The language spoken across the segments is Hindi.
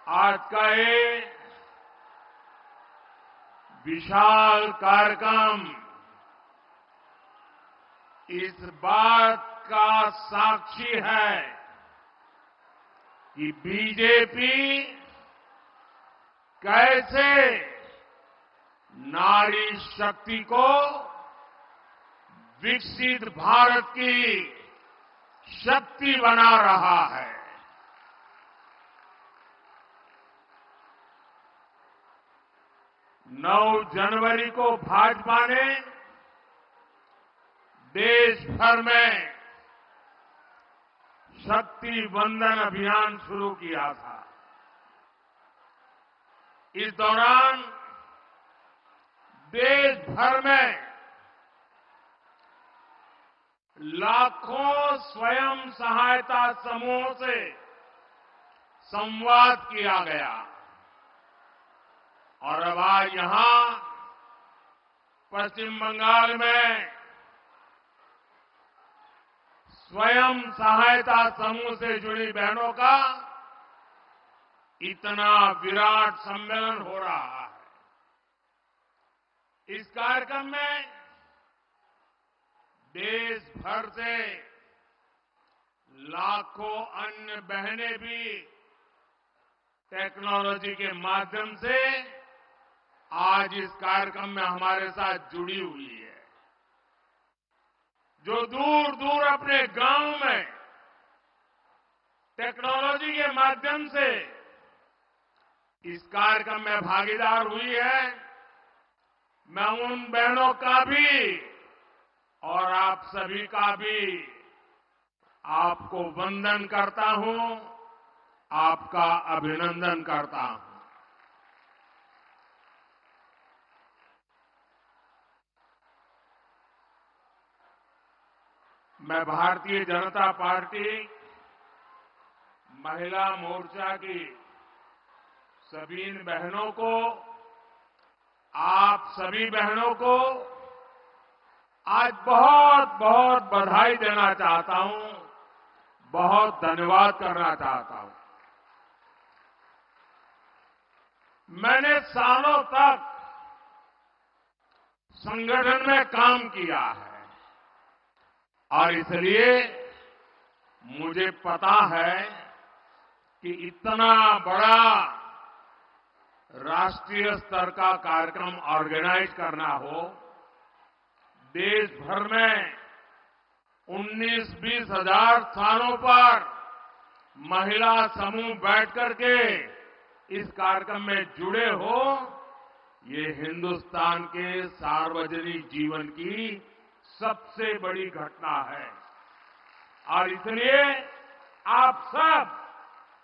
आज का ये विशाल कार्यक्रम इस बात का साक्षी है कि बीजेपी कैसे नारी शक्ति को विकसित भारत की शक्ति बना रहा है। 9 जनवरी को भाजपा ने देश भर में शक्ति वंदन अभियान शुरू किया था। इस दौरान देश भर में लाखों स्वयं सहायता समूहों से संवाद किया गया और अब आज यहां पश्चिम बंगाल में स्वयं सहायता समूह से जुड़ी बहनों का इतना विराट सम्मेलन हो रहा है। इस कार्यक्रम में देश भर से लाखों अन्य बहनें भी टेक्नोलॉजी के माध्यम से आज इस कार्यक्रम में हमारे साथ जुड़ी हुई है। जो दूर दूर अपने गांव में टेक्नोलॉजी के माध्यम से इस कार्यक्रम में भागीदार हुई है, मैं उन बहनों का भी और आप सभी का भी आपको वंदन करता हूं, आपका अभिनंदन करता हूं। मैं भारतीय जनता पार्टी महिला मोर्चा की सभी इन बहनों को, आप सभी बहनों को आज बहुत बहुत बधाई देना चाहता हूं, बहुत धन्यवाद करना चाहता हूं। मैंने सालों तक संगठन में काम किया है और इसलिए मुझे पता है कि इतना बड़ा राष्ट्रीय स्तर का कार्यक्रम ऑर्गेनाइज करना हो, देश भर में 19-20 हजार स्थानों पर महिला समूह बैठ करके इस कार्यक्रम में जुड़े हो, ये हिंदुस्तान के सार्वजनिक जीवन की सबसे बड़ी घटना है। और इसलिए आप सब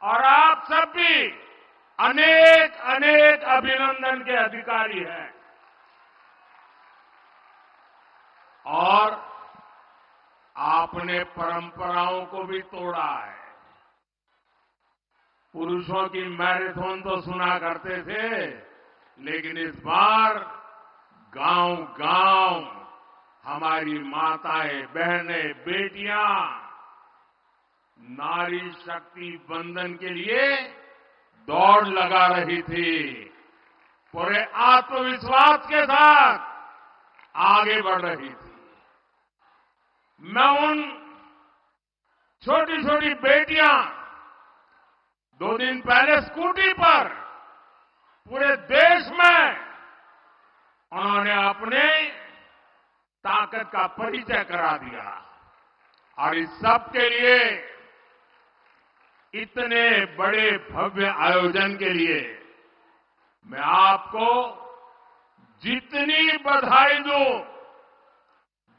और आप सब भी अनेक अनेक अभिनंदन के अधिकारी हैं। और आपने परंपराओं को भी तोड़ा है। पुरुषों की मैराथन तो सुना करते थे, लेकिन इस बार गांव-गांव हमारी माताएं, बहनें, बेटियां नारी शक्ति वंदन के लिए दौड़ लगा रही थी। पूरे आत्मविश्वास के साथ आगे बढ़ रही थी। मैं उन छोटी छोटी बेटियां 2 दिन पहले स्कूटी पर पूरे देश में उन्होंने अपने ताकत का परिचय करा दिया और इस सब के लिए, इतने बड़े भव्य आयोजन के लिए मैं आपको जितनी बधाई दूं,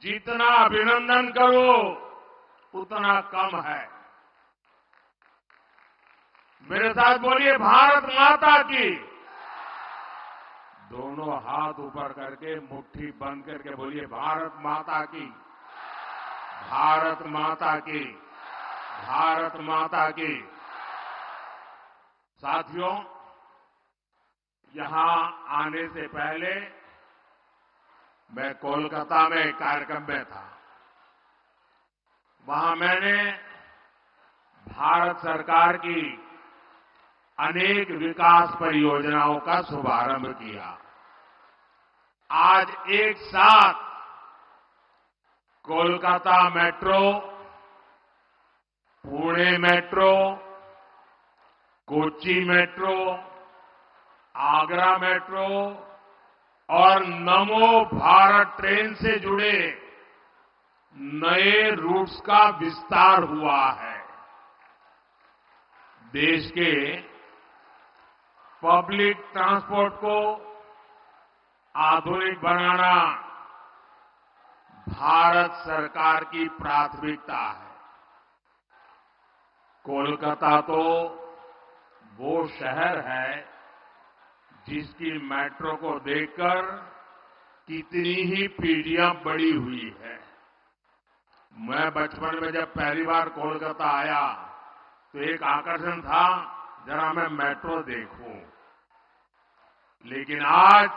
जितना अभिनंदन करूं, उतना कम है। मेरे साथ बोलिए भारत माता की। दोनों हाथ ऊपर करके मुट्ठी बंद करके बोलिए भारत माता की, भारत माता की, भारत माता की। साथियों, यहां आने से पहले मैं कोलकाता में एक कार्यक्रम में था। वहां मैंने भारत सरकार की अनेक विकास परियोजनाओं का शुभारंभ किया। आज एक साथ Kolkata metro, Pune metro, Kochi metro, Agra metro और नमो भारत ट्रेन से जुड़े नए रूट्स का विस्तार हुआ है। देश के पब्लिक ट्रांसपोर्ट को आधुनिक बनाना भारत सरकार की प्राथमिकता है। कोलकाता तो वो शहर है जिसकी मेट्रो को देखकर कितनी ही पीढ़ियां बड़ी हुई है। मैं बचपन में जब पहली बार कोलकाता आया तो एक आकर्षण था, जरा मैं मेट्रो देखूं। लेकिन आज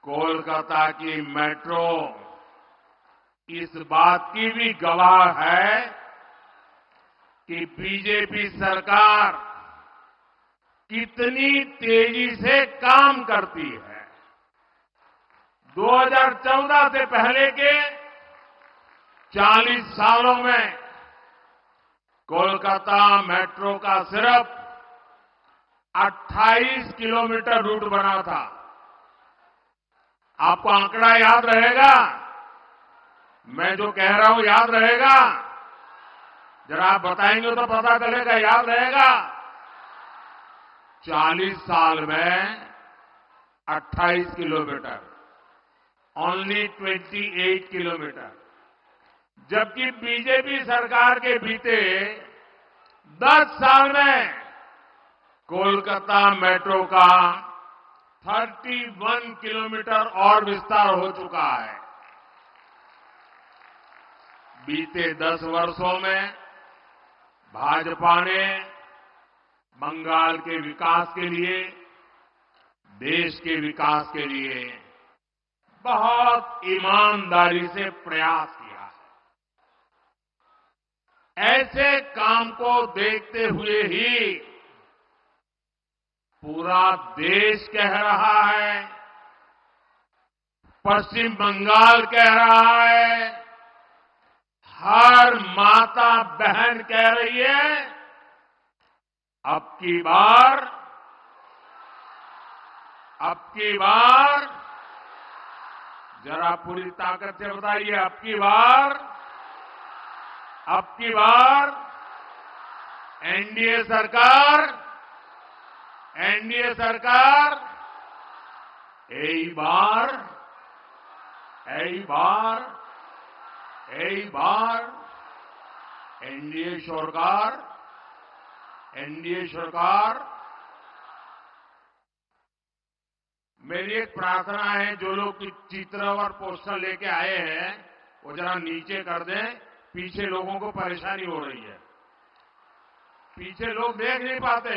कोलकाता की मेट्रो इस बात की भी गवाह है कि बीजेपी सरकार कितनी तेजी से काम करती है। 2014 से पहले के 40 सालों में कोलकाता मेट्रो का सिर्फ 28 किलोमीटर रूट बना था। आपको आंकड़ा याद रहेगा? मैं जो कह रहा हूं याद रहेगा? जरा आप बताएंगे तो पता चलेगा, याद रहेगा? 40 साल में 28 किलोमीटर, ओनली 28 किलोमीटर। जबकि बीजेपी सरकार के बीते 10 साल में कोलकाता मेट्रो का 31 किलोमीटर और विस्तार हो चुका है। बीते 10 वर्षों में भाजपा ने बंगाल के विकास के लिए, देश के विकास के लिए बहुत ईमानदारी से प्रयास किया है। ऐसे काम को देखते हुए ही पूरा देश कह रहा है, पश्चिम बंगाल कह रहा है, हर माता बहन कह रही है, अब की बार जरा पूरी ताकत से बताइए, अब की बार एनडीए सरकार, यही बार एनडीए सरकार। मेरी एक प्रार्थना है, जो लोग चित्र और पोस्टर लेके आए हैं वो जरा नीचे कर दें, पीछे लोगों को परेशानी हो रही है। पीछे लोग देख नहीं पाते।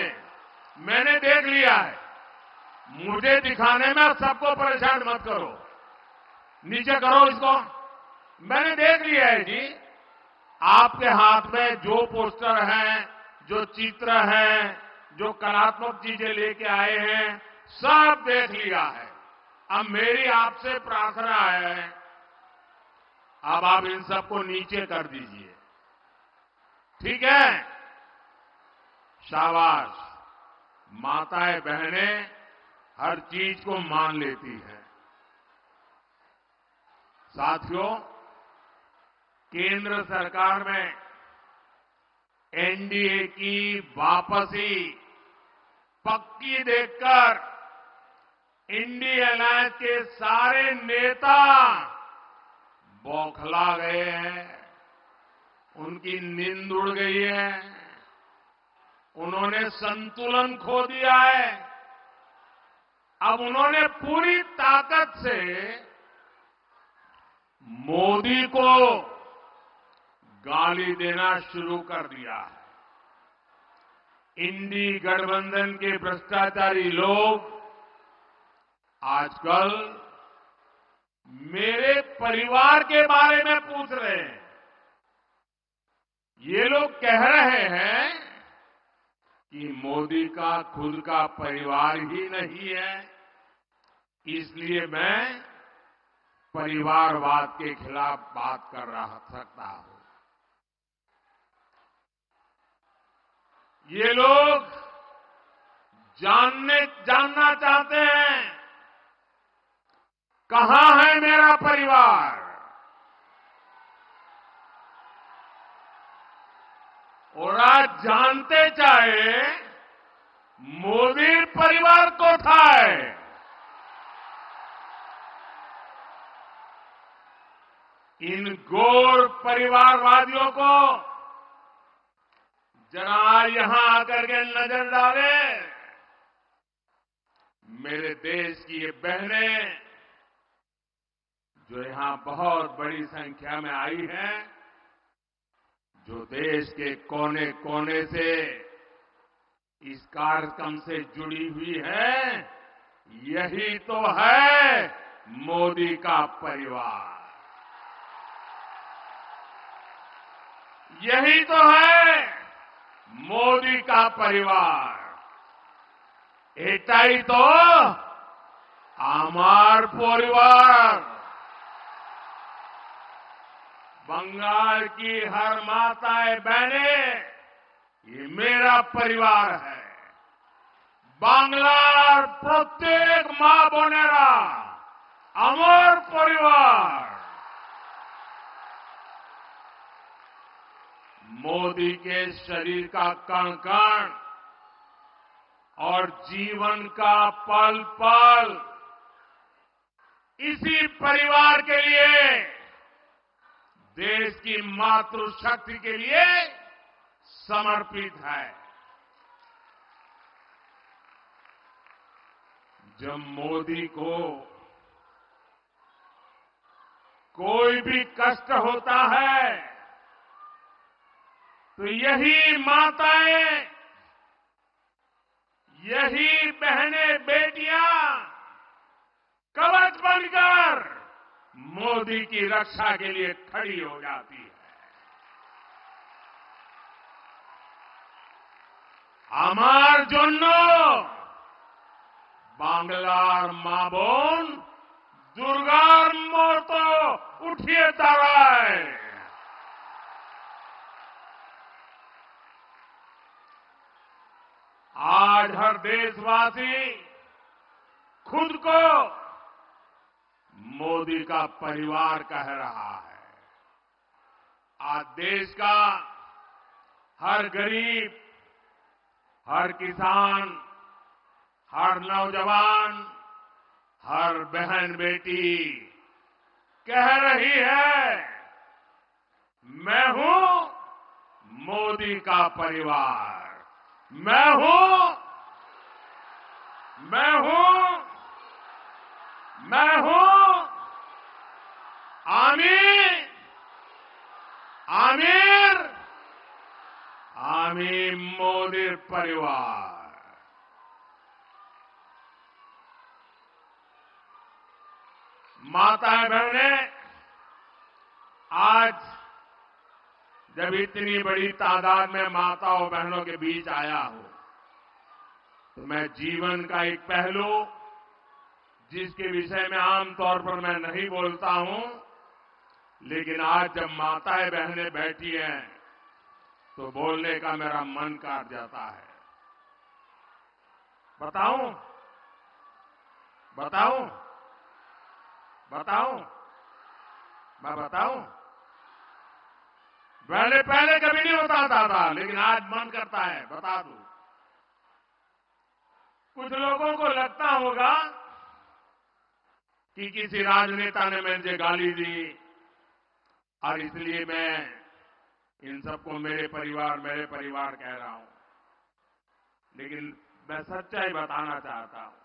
मैंने देख लिया है, मुझे दिखाने में सबको परेशान मत करो। नीचे करो इसको। मैंने देख लिया है जी, आपके हाथ में जो पोस्टर हैं, जो चित्र हैं, जो कलात्मक चीजें लेके आए हैं, सब देख लिया है। अब मेरी आपसे प्रार्थना है, अब आप इन सबको नीचे कर दीजिए, ठीक है? शाबाश। माताएं बहनें हर चीज को मान लेती हैं। साथियों, केंद्र सरकार में एनडीए की वापसी पक्की देखकर इंडिया अलायंस के सारे नेता बौखला गए हैं, उनकी नींद उड़ गई है, उन्होंने संतुलन खो दिया है। अब उन्होंने पूरी ताकत से मोदी को गाली देना शुरू कर दिया है। इंडी गठबंधन के भ्रष्टाचारी लोग आजकल मेरे परिवार के बारे में पूछ रहे हैं। ये लोग कह रहे हैं कि मोदी का खुद का परिवार ही नहीं है, इसलिए मैं परिवारवाद के खिलाफ बात कर सकता हूं। ये लोग जानना चाहते हैं कहां है मेरा परिवार, और आज जानते चाहे मोदी परिवार को था है। इन गोर परिवारवादियों को जरा यहां आकर के नजर डाले। मेरे देश की ये बहनें जो यहां बहुत बड़ी संख्या में आई हैं, जो देश के कोने कोने से इस कार्यक्रम से जुड़ी हुई है, यही तो है मोदी का परिवार, यही तो है मोदी का परिवार। एटाई तो आमार परिवार। बंगाल की हर माताएं बहनें, ये मेरा परिवार है। बांग्लार प्रत्येक मां बोनेरा আমার परिवार। मोदी के शरीर का कण कण और जीवन का पल पल इसी परिवार के लिए, देश की मातृशक्ति के लिए समर्पित है। जब मोदी को कोई भी कष्ट होता है तो यही माताएं, यही बहनें बेटियां कवच बनकर मोदी की रक्षा के लिए खड़ी हो जाती है। আমার জন্য বাংলার মা বোন দুর্গার মতো উঠিয়ে দাঁড়ায়। आज हर देशवासी खुद को मोदी का परिवार कह रहा है। आज देश का हर गरीब, हर किसान, हर नौजवान, हर बहन बेटी कह रही है, मैं हूं मोदी का परिवार, मैं हूं, मैं हूं, मैं हूं आमीर, आमीर, आमीर मोदी परिवार। माताएं बहनें, आज जब इतनी बड़ी तादाद में माताओं बहनों के बीच आया हूं, तो मैं जीवन का एक पहलू जिसके विषय में आमतौर पर मैं नहीं बोलता हूं, लेकिन आज जब माताएं बहनें बैठी हैं तो बोलने का मेरा मन कर जाता है। बताऊं, बताऊं, बताऊं, मैं बताऊं? पहले कभी नहीं बताता था, लेकिन आज मन करता है बता दूं। कुछ लोगों को लगता होगा कि किसी राजनेता ने मुझे गाली दी और इसलिए मैं इन सबको मेरे परिवार कह रहा हूं। लेकिन मैं सच्चाई बताना चाहता हूं।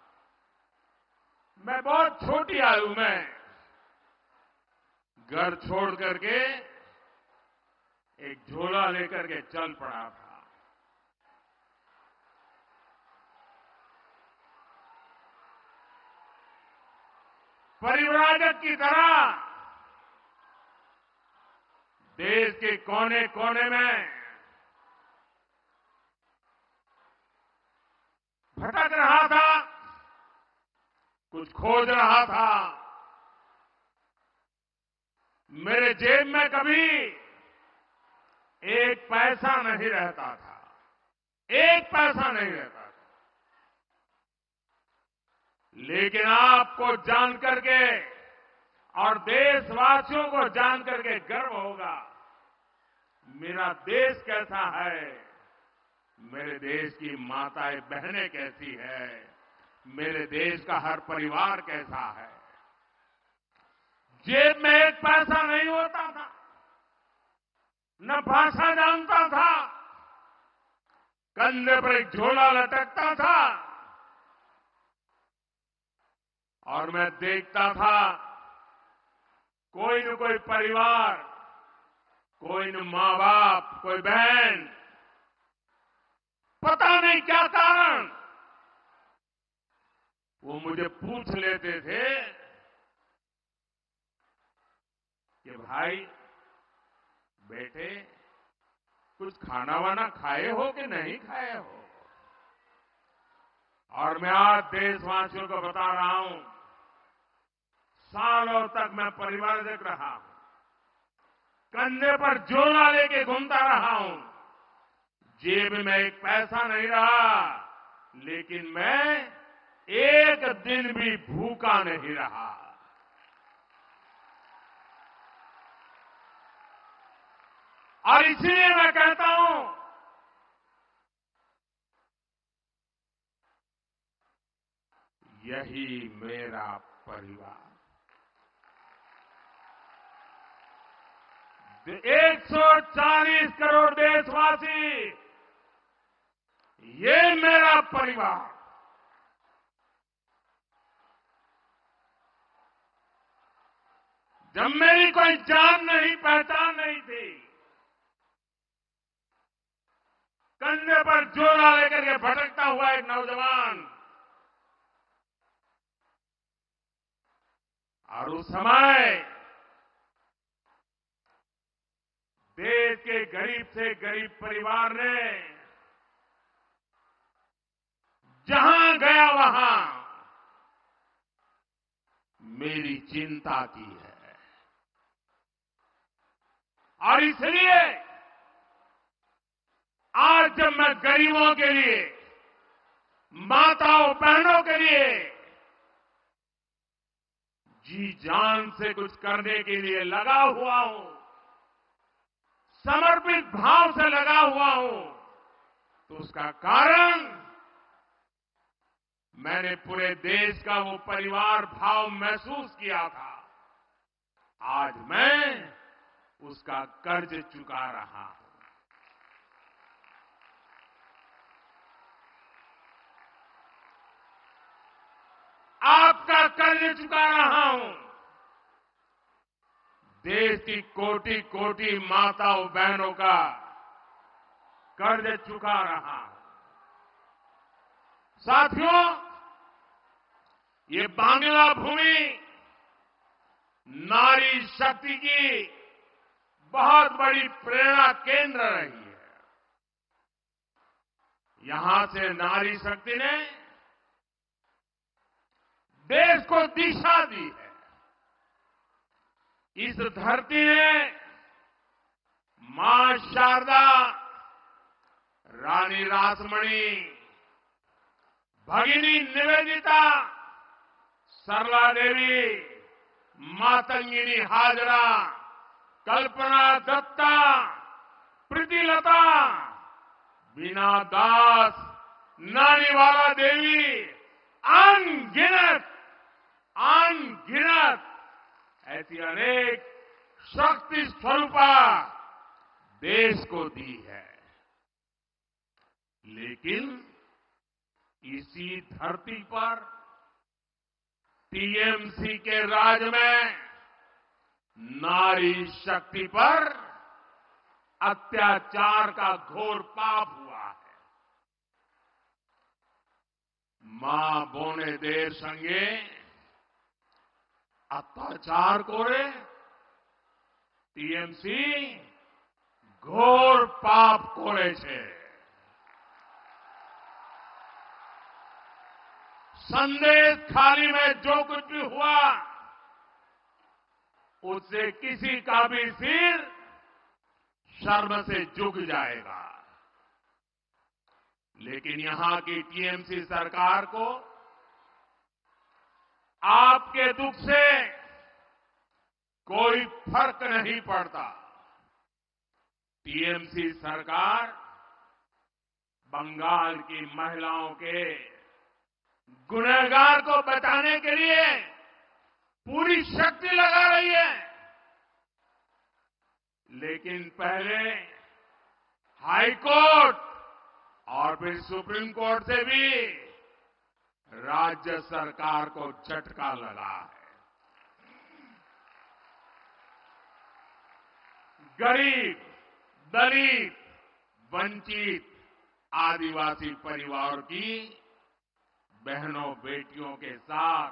मैं बहुत छोटी आयु में घर छोड़ करके एक झोला लेकर के चल पड़ा था। परिव्राजक की तरह देश के कोने कोने में भटक रहा था, कुछ खोज रहा था। मेरे जेब में कभी एक पैसा नहीं रहता था, एक पैसा नहीं रहता था। लेकिन आपको जान करके और देशवासियों को जान करके गर्व होगा, मेरा देश कैसा है, मेरे देश की माताएं बहनें कैसी है, मेरे देश का हर परिवार कैसा है। जेब में एक पैसा नहीं होता था, न भाषा जानता था, कंधे पर एक झोला लटकता था और मैं देखता था कोई न कोई परिवार, कोई न मां बाप, कोई बहन, पता नहीं क्या कारण, वो मुझे पूछ लेते थे कि भाई बेटे कुछ खाना वाना खाए हो कि नहीं खाए हो। और मैं आज देशवासियों को बता रहा हूं, सालों तक मैं परिवारिक रहा हूं, कंधे पर झोला लेके घूमता रहा हूं, जेब में एक पैसा नहीं रहा, लेकिन मैं एक दिन भी भूखा नहीं रहा। और इसलिए मैं कहता हूं, यही मेरा परिवार। 140 करोड़ देशवासी, ये मेरा परिवार। जब मेरी कोई जान नहीं, पहचान नहीं थी, कंधे पर झोला लेकर के भटकता हुआ एक नौजवान, और उस समय देश के गरीब से गरीब परिवार ने जहां गया वहां मेरी चिंता की है। और इसलिए आज जब मैं गरीबों के लिए, माताओं बहनों के लिए जी जान से कुछ करने के लिए लगा हुआ हूं, समर्पित भाव से लगा हुआ हूं, तो उसका कारण मैंने पूरे देश का वो परिवार भाव महसूस किया था। आज मैं उसका कर्ज चुका रहा हूं। आपका कर्ज चुका रहा हूं। देश की कोटि कोटि माताओं बहनों का कर्ज चुका रहा हूं। साथियों, ये बांग्ला भूमि नारी शक्ति की बहुत बड़ी प्रेरणा केंद्र रही है। यहां से नारी शक्ति ने देश को दिशा दी है। इस धरती ने मां शारदा, रानी रासमणी, भगिनी निवेदिता, सरला देवी, मातंगिनी हाजरा, कल्पना दत्ता, प्रीतिलता, बीना दास, नानीवाला देवी, अनगिनत ऐसी अनेक शक्ति स्वरूपा देश को दी है। लेकिन इसी धरती पर टीएमसी के राज में नारी शक्ति पर अत्याचार का घोर पाप हुआ है। मां बोने देर संगे अत्याचार करे टीएमसी घोर पाप करे छे। संदेश खाली में जो कुछ भी हुआ उससे किसी का भी सिर शर्म से झुक जाएगा। लेकिन यहां की टीएमसी सरकार को आपके दुख से कोई फर्क नहीं पड़ता। टीएमसी सरकार बंगाल की महिलाओं के गुनहगार को बचाने के लिए पूरी शक्ति लगा रही है। लेकिन पहले हाई कोर्ट और फिर सुप्रीम कोर्ट से भी राज्य सरकार को झटका लगा है। गरीब, दलित, वंचित, आदिवासी परिवार की बहनों बेटियों के साथ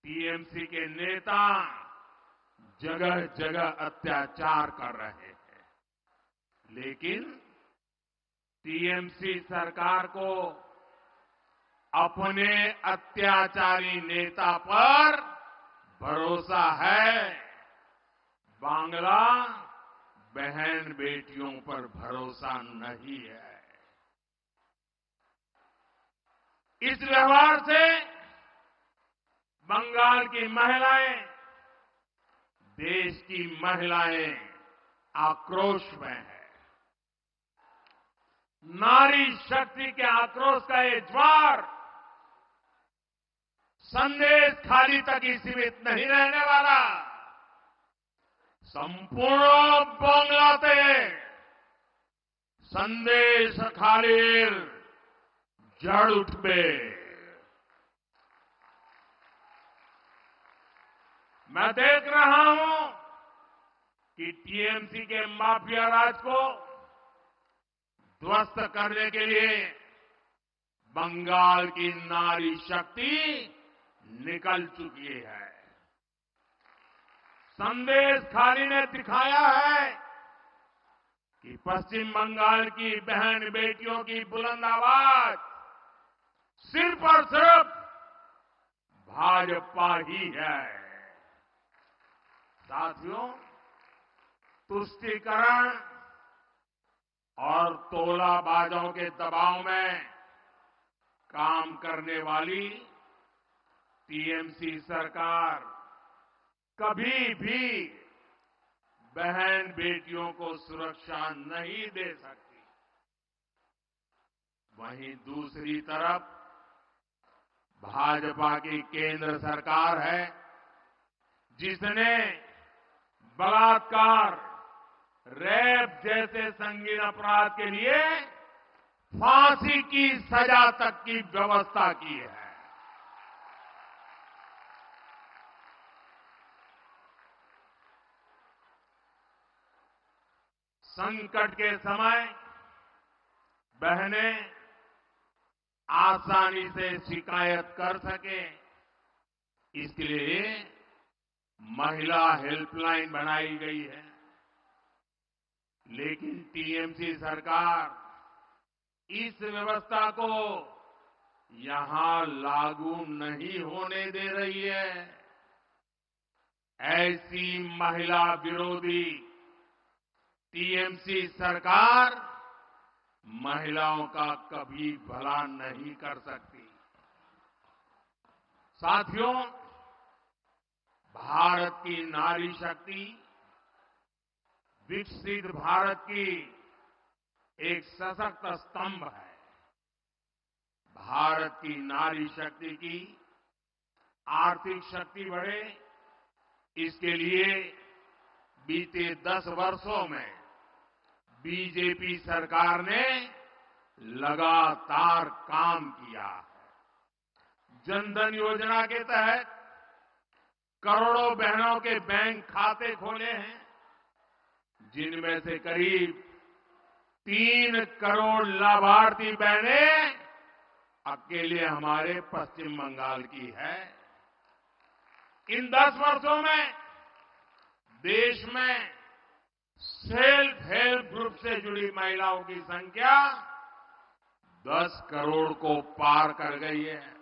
टीएमसी के नेता जगह जगह अत्याचार कर रहे हैं। लेकिन टीएमसी सरकार को अपने अत्याचारी नेता पर भरोसा है, बांग्ला बहन बेटियों पर भरोसा नहीं है। इस व्यवहार से बंगाल की महिलाएं, देश की महिलाएं आक्रोश में है। नारी शक्ति के आक्रोश का ये ज्वार संदेश खाली तक ही सीमित नहीं रहने वाला। संपूर्ण बांग्लाते संदेश खालीर जड़ उठबे। मैं देख रहा हूं कि टीएमसी के माफिया राज को ध्वस्त करने के लिए बंगाल की नारी शक्ति निकल चुकी है। संदेश खाली ने दिखाया है कि पश्चिम बंगाल की बहन बेटियों की बुलंद आवाज सिर्फ और सिर्फ भाजपा ही है। साथियों, तुष्टीकरण और तोलाबाजों के दबाव में काम करने वाली टीएमसी सरकार कभी भी बहन बेटियों को सुरक्षा नहीं दे सकती। वहीं दूसरी तरफ भाजपा की केंद्र सरकार है जिसने बलात्कार, रेप जैसे संगीन अपराध के लिए फांसी की सजा तक की व्यवस्था की है। संकट के समय बहनें आसानी से शिकायत कर सके, इसके लिए महिला हेल्पलाइन बनाई गई है। लेकिन टीएमसी सरकार इस व्यवस्था को यहां लागू नहीं होने दे रही है। ऐसी महिला विरोधी टीएमसी सरकार महिलाओं का कभी भला नहीं कर सकती। साथियों, भारत की नारी शक्ति विकसित भारत की एक सशक्त स्तंभ है। भारत की नारी शक्ति की आर्थिक शक्ति बढ़े, इसके लिए बीते 10 वर्षों में बीजेपी सरकार ने लगातार काम किया है। जनधन योजना के तहत करोड़ों बहनों के बैंक खाते खोले हैं, जिनमें से करीब 3 करोड़ लाभार्थी बहनें अकेले हमारे पश्चिम बंगाल की है। इन 10 वर्षों में देश में सेल्फ हेल्प ग्रुप से जुड़ी महिलाओं की संख्या 10 करोड़ को पार कर गई है।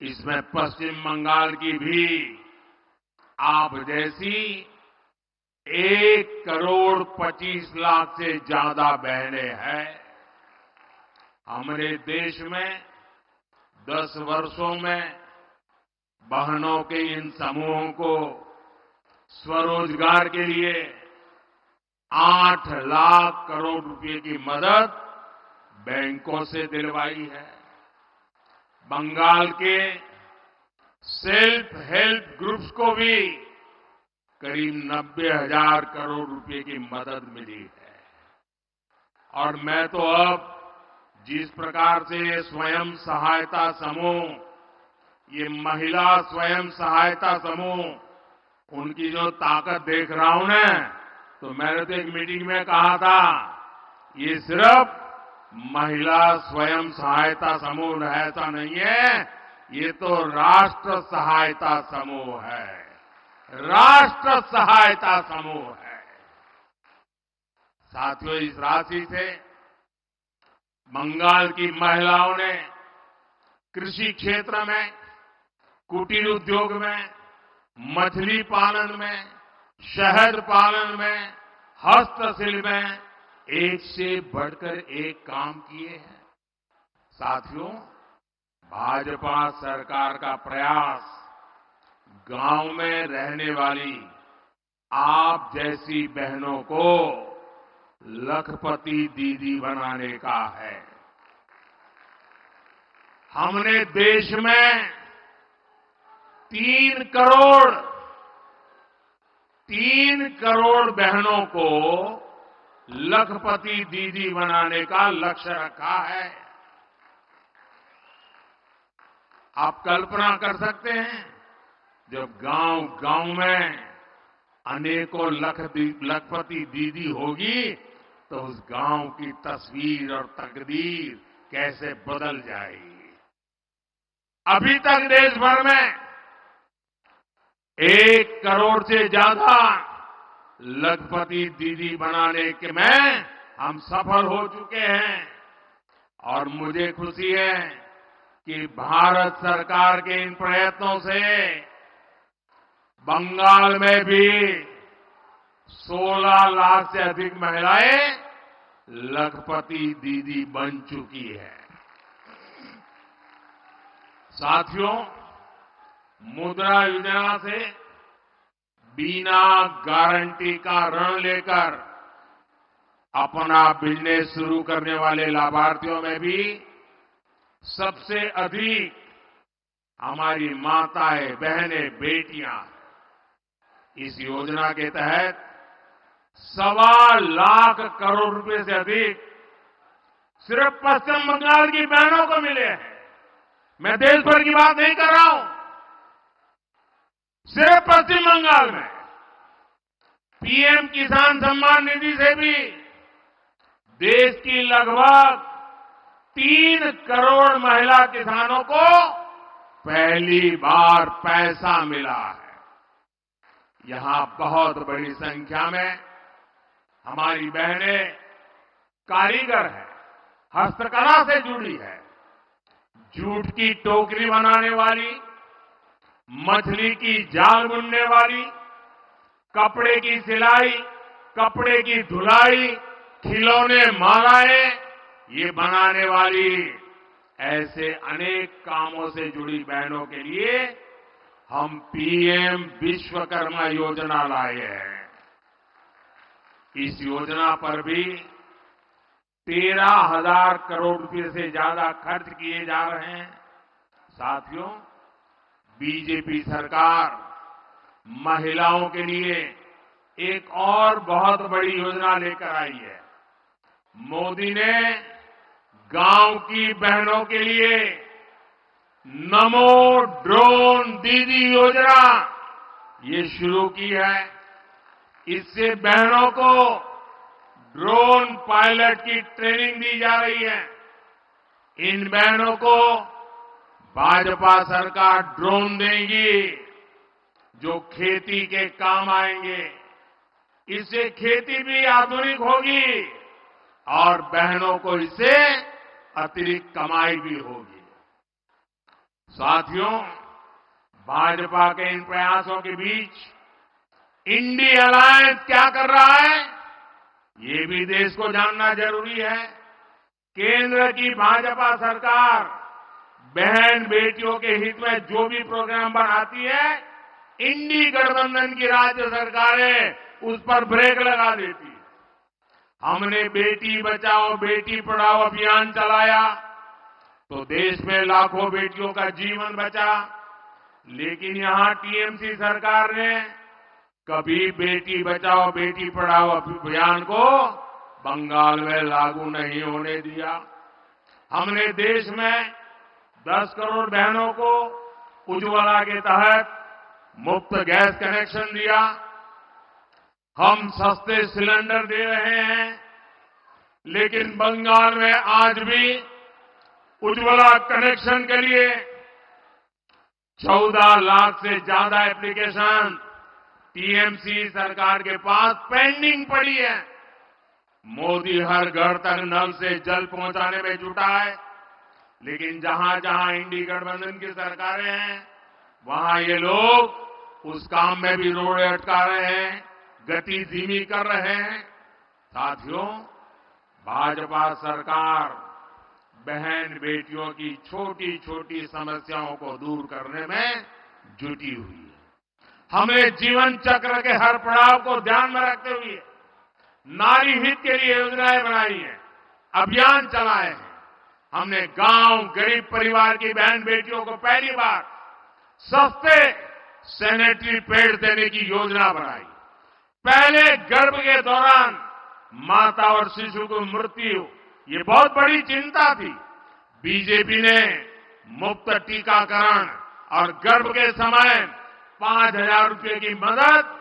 इसमें पश्चिम बंगाल की भी आप जैसी 1,25,00,000 से ज्यादा बहनें हैं। हमारे देश में 10 वर्षों में बहनों के इन समूहों को स्वरोजगार के लिए 8 लाख करोड़ रुपए की मदद बैंकों से दिलवाई है। बंगाल के सेल्फ हेल्प ग्रुप्स को भी करीब 90,000 करोड़ रुपए की मदद मिली है। और मैं तो अब जिस प्रकार से स्वयं सहायता समूह, ये महिला स्वयं सहायता समूह, उनकी जो ताकत देख रहा हूं ना, तो मैंने तो एक मीटिंग में कहा था, ये सिर्फ महिला स्वयं सहायता समूह ऐसा नहीं है, ये तो राष्ट्र सहायता समूह है, राष्ट्र सहायता समूह है। साथियों, इस राशि से बंगाल की महिलाओं ने कृषि क्षेत्र में, कुटीर उद्योग में, मछली पालन में, शहद पालन में, हस्तशिल्प में एक से बढ़कर एक काम किए हैं। साथियों, भाजपा सरकार का प्रयास गांव में रहने वाली आप जैसी बहनों को लखपति दीदी बनाने का है। हमने देश में 3 करोड़ बहनों को लखपति दीदी बनाने का लक्ष्य रखा है। आप कल्पना कर सकते हैं, जब गांव में अनेकों लखपति दीदी होगी तो उस गांव की तस्वीर और तकदीर कैसे बदल जाएगी। अभी तक देश भर में 1 करोड़ से ज्यादा लखपति दीदी बनाने के में हम सफल हो चुके हैं। और मुझे खुशी है कि भारत सरकार के इन प्रयत्नों से बंगाल में भी 16 लाख से अधिक महिलाएं लखपति दीदी बन चुकी है। साथियों, मुद्रा योजना से बिना गारंटी का ऋण लेकर अपना बिजनेस शुरू करने वाले लाभार्थियों में भी सबसे अधिक हमारी माताएं, बहनें, बेटियां। इस योजना के तहत 1.25 लाख करोड़ रुपए से अधिक सिर्फ पश्चिम बंगाल की बहनों को मिले हैं। मैं देश भर की बात नहीं कर रहा हूं, सिर्फ पश्चिम बंगाल में पीएम किसान सम्मान निधि से भी देश की लगभग 3 करोड़ महिला किसानों को पहली बार पैसा मिला है। यहां बहुत बड़ी संख्या में हमारी बहनें कारीगर हैं, हस्तकला से जुड़ी है। जूट की टोकरी बनाने वाली, मछली की जाल बुनने वाली, कपड़े की सिलाई, कपड़े की धुलाई, खिलौने, मालाएं ये बनाने वाली, ऐसे अनेक कामों से जुड़ी बहनों के लिए हम पीएम विश्वकर्मा योजना लाए हैं। इस योजना पर भी 13,000 करोड़ रुपए से ज्यादा खर्च किए जा रहे हैं। साथियों, बीजेपी सरकार महिलाओं के लिए एक और बहुत बड़ी योजना लेकर आई है। मोदी ने गांव की बहनों के लिए नमो ड्रोन दीदी योजना ये शुरू की है। इससे बहनों को ड्रोन पायलट की ट्रेनिंग दी जा रही है। इन बहनों को भाजपा सरकार ड्रोन देगी जो खेती के काम आएंगे। इससे खेती भी आधुनिक होगी और बहनों को इससे अतिरिक्त कमाई भी होगी। साथियों, भाजपा के इन प्रयासों के बीच इंडी अलायंस क्या कर रहा है, ये भी देश को जानना जरूरी है। केंद्र की भाजपा सरकार बहन बेटियों के हित में जो भी प्रोग्राम बनाती है, इंडी गठबंधन की राज्य सरकारें उस पर ब्रेक लगा देती है। हमने बेटी बचाओ बेटी पढ़ाओ अभियान चलाया तो देश में लाखों बेटियों का जीवन बचा, लेकिन यहां टीएमसी सरकार ने कभी बेटी बचाओ बेटी पढ़ाओ अभियान को बंगाल में लागू नहीं होने दिया। हमने देश में 10 करोड़ बहनों को उज्ज्वला के तहत मुफ्त गैस कनेक्शन दिया। हम सस्ते सिलेंडर दे रहे हैं, लेकिन बंगाल में आज भी उज्ज्वला कनेक्शन के लिए 14 लाख से ज्यादा एप्लीकेशन टीएमसी सरकार के पास पेंडिंग पड़ी है। मोदी हर घर तक नल से जल पहुंचाने में जुटा है, लेकिन जहां जहां इंडी गठबंधन की सरकारें हैं, वहां ये लोग उस काम में भी रोड़े अटका रहे हैं, गति धीमी कर रहे हैं। साथियों, भाजपा सरकार बहन बेटियों की छोटी छोटी समस्याओं को दूर करने में जुटी हुई है। हमने जीवन चक्र के हर पड़ाव को ध्यान में रखते हुए नारी हित के लिए योजनाएं बनाई हैं, अभियान चलाए हैं। हमने गांव गरीब परिवार की बहन बेटियों को पहली बार सस्ते सैनिटरी पैड देने की योजना बनाई। पहले गर्भ के दौरान माता और शिशु की मृत्यु ये बहुत बड़ी चिंता थी। बीजेपी ने मुफ्त टीकाकरण और गर्भ के समय 5,000 रुपए की मदद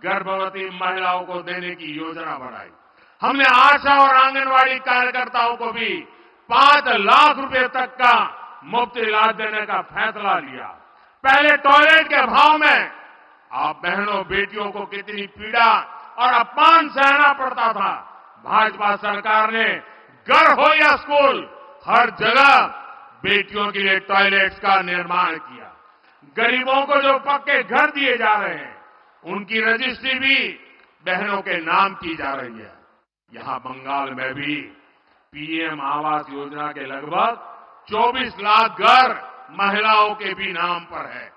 गर्भवती महिलाओं को देने की योजना बनाई। हमने आशा और आंगनवाड़ी कार्यकर्ताओं को भी 5 लाख रुपए तक का मुफ्त इलाज देने का फैसला लिया। पहले टॉयलेट के अभाव में आप बहनों बेटियों को कितनी पीड़ा और अपमान सहना पड़ता था। भाजपा सरकार ने घर हो या स्कूल, हर जगह बेटियों के लिए टॉयलेट्स का निर्माण किया। गरीबों को जो पक्के घर दिए जा रहे हैं, उनकी रजिस्ट्री भी बहनों के नाम की जा रही है। यहां बंगाल में भी पीएम आवास योजना के लगभग 24 लाख घर महिलाओं के भी नाम पर है।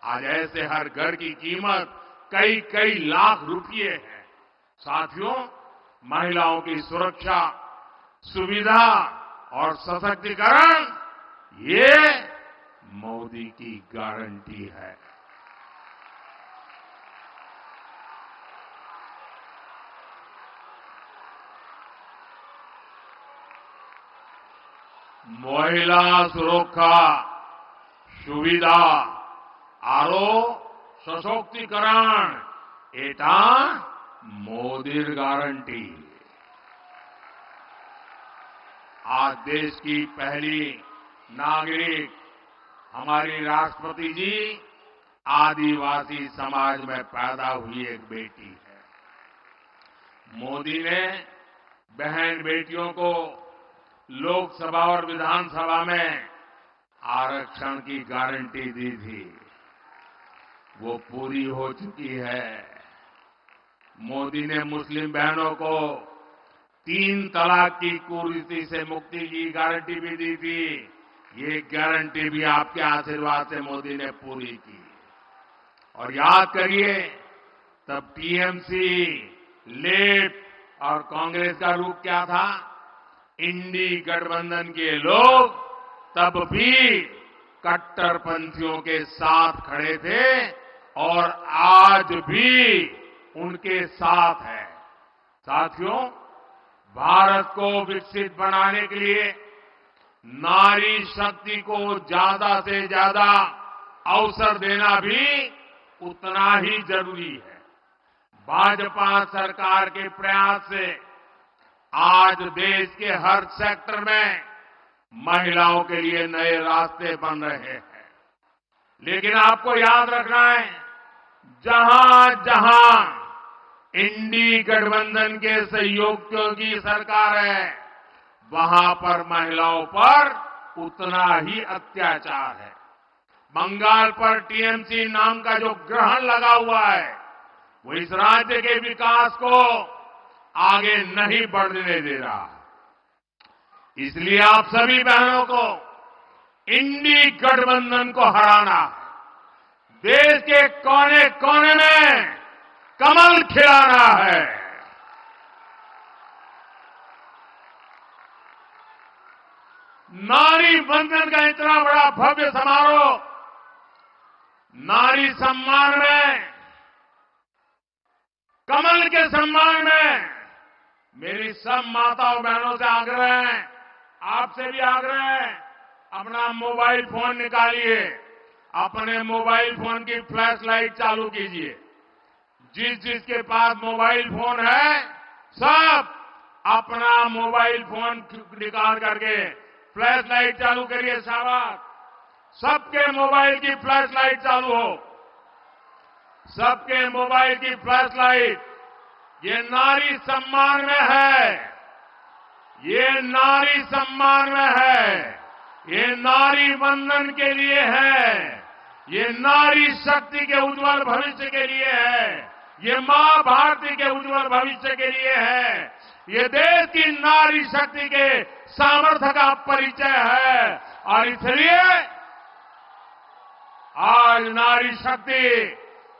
आज ऐसे हर घर की कीमत कई कई लाख रुपए है। साथियों, महिलाओं की सुरक्षा, सुविधा और सशक्तिकरण ये मोदी की गारंटी है। महिला सुरक्षा, सुविधा आरो सशक्तिकरण एटा मोदीर गारंटी। आज देश की पहली नागरिक हमारी राष्ट्रपति जी आदिवासी समाज में पैदा हुई एक बेटी है। मोदी ने बहन बेटियों को लोकसभा और विधानसभा में आरक्षण की गारंटी दी थी, वो पूरी हो चुकी है। मोदी ने मुस्लिम बहनों को 3 तलाक की कुरीति से मुक्ति की गारंटी भी दी थी। ये गारंटी भी आपके आशीर्वाद से मोदी ने पूरी की। और याद करिए, तब टीएमसी, लेफ्ट और कांग्रेस का रूप क्या था? इंडी गठबंधन के लोग तब भी कट्टरपंथियों के साथ खड़े थे और आज भी उनके साथ है। साथियों, भारत को विकसित बनाने के लिए नारी शक्ति को ज्यादा से ज्यादा अवसर देना भी उतना ही जरूरी है। भाजपा सरकार के प्रयास से आज देश के हर सेक्टर में महिलाओं के लिए नए रास्ते बन रहे हैं। लेकिन आपको याद रखना है, जहां जहां इंडी गठबंधन के सहयोगियों की सरकार है, वहां पर महिलाओं पर उतना ही अत्याचार है। बंगाल पर टीएमसी नाम का जो ग्रहण लगा हुआ है, वो इस राज्य के विकास को आगे नहीं बढ़ने दे रहा। इसलिए आप सभी बहनों को इंडी गठबंधन को हराना, देश के कोने कोने में कमल खिलाना है। नारी बंधन का इतना बड़ा भव्य समारोह, नारी सम्मान में, कमल के सम्मान में मेरी सब माताओं बहनों से आग्रह है, आपसे भी आग्रह है, अपना मोबाइल फोन निकालिए, अपने मोबाइल फोन की फ्लैश लाइट चालू कीजिए। जिसके पास मोबाइल फोन है, सब अपना मोबाइल फोन निकाल करके फ्लैश लाइट चालू करिए। शाबाश, सबके मोबाइल की फ्लैश लाइट चालू हो, सबके मोबाइल की फ्लैश लाइट। ये नारी सम्मान में है, ये नारी सम्मान में है, ये नारी वंदन के लिए है, ये नारी शक्ति के उज्जवल भविष्य के लिए है, ये मां भारती के उज्जवल भविष्य के लिए है, ये देश की नारी शक्ति के सामर्थ्य का परिचय है। और इसलिए आज नारी शक्ति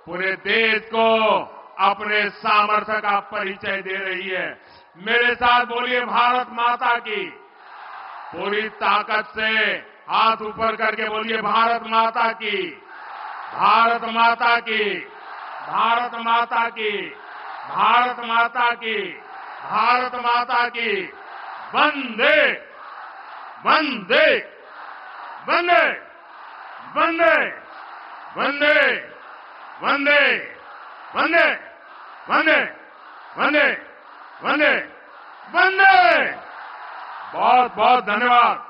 पूरे देश को अपने सामर्थ्य का परिचय दे रही है। मेरे साथ बोलिए भारत माता की। पूरी ताकत से हाथ ऊपर करके बोलिए भारत माता की, भारत माता की, भारत माता की, भारत माता की, भारत माता की। वंदे वंदे वंदे वंदे वंदे वंदे वंदे वंदे वंदे वंदे वंदे। बहुत बहुत धन्यवाद।